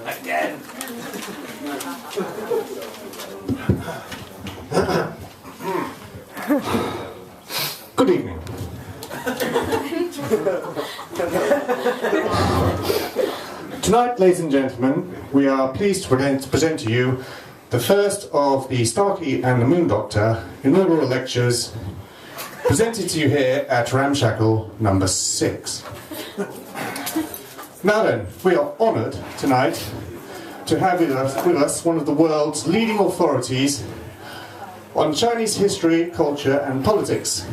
Again. Good evening. Tonight, ladies and gentlemen, we are pleased to present to you the first of the Starky and the Moondoctor inaugural lectures presented to you here at Ramshackle number 6. Now then, we are honoured tonight to have with us one of the world's leading authorities on Chinese history, culture and politics,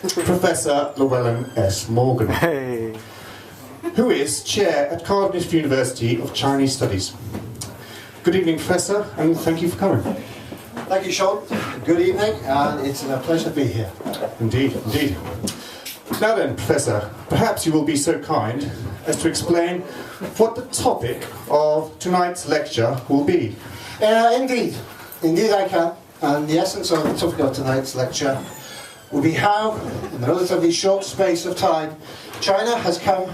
Professor Llewellyn S. Morgan, who is Chair at Cardiff University of Chinese Studies. Good evening, Professor, and thank you for coming. Thank you, Sean. Good evening, and it's a pleasure to be here. Indeed, indeed. Now then, Professor, perhaps you will be so kind as to explain what the topic of tonight's lecture will be. Indeed I can. And the essence of the topic of tonight's lecture will be how, in a relatively short space of time, China has come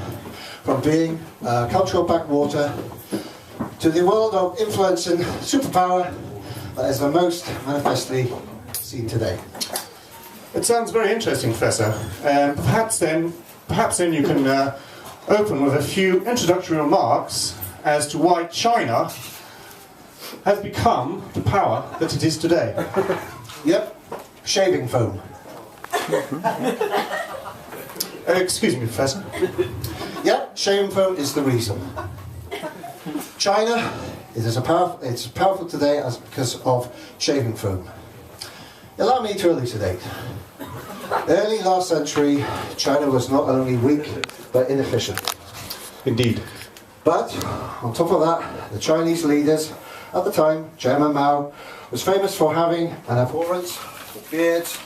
from being a cultural backwater to the world of influence and superpower that is the most manifestly seen today. It sounds very interesting, Professor. Perhaps then you can open with a few introductory remarks as to why China has become the power that it is today. Yep, shaving foam. Excuse me, Professor. Yep, shaving foam is the reason. China is it's powerful today because of shaving foam. Allow me to elucidate. Early last century, China was not only weak, but inefficient. Indeed. But, on top of that, the Chinese leaders at the time, Chairman Mao, was famous for having an abhorrence for beards.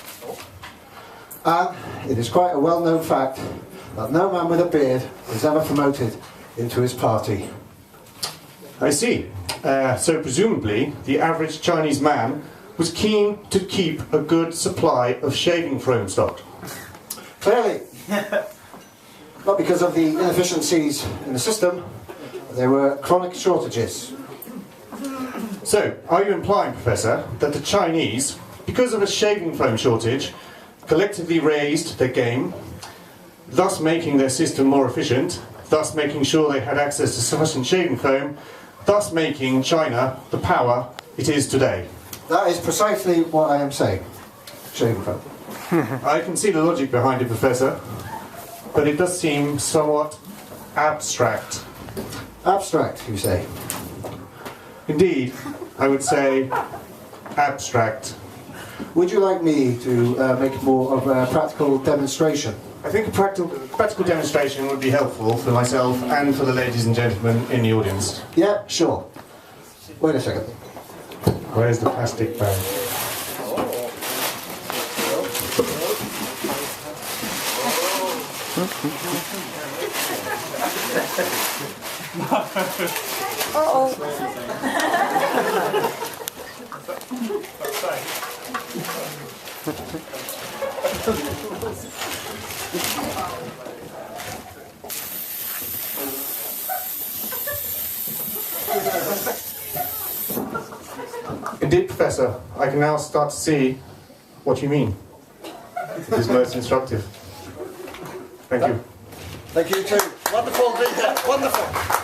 And it is quite a well-known fact that no man with a beard was ever promoted into his party. I see. So presumably, the average Chinese man was keen to keep a good supply of shaving foam stocked. Clearly. Not because of the inefficiencies in the system, there were chronic shortages. So, are you implying, Professor, that the Chinese, because of a shaving foam shortage, collectively raised their game, thus making their system more efficient, thus making sure they had access to sufficient shaving foam, thus making China the power it is today? That is precisely what I am saying. Shaving foam. I can see the logic behind it, Professor, but it does seem somewhat abstract. Abstract, you say? Indeed, I would say abstract. Would you like me to make more of a practical demonstration? I think a practical demonstration would be helpful for myself and for the ladies and gentlemen in the audience. Yeah, sure. Wait a second. Where's the plastic bag? Indeed, Professor, I can now start to see what you mean. It is most instructive. Thank you. Thank you too. Wonderful, Peter. Wonderful.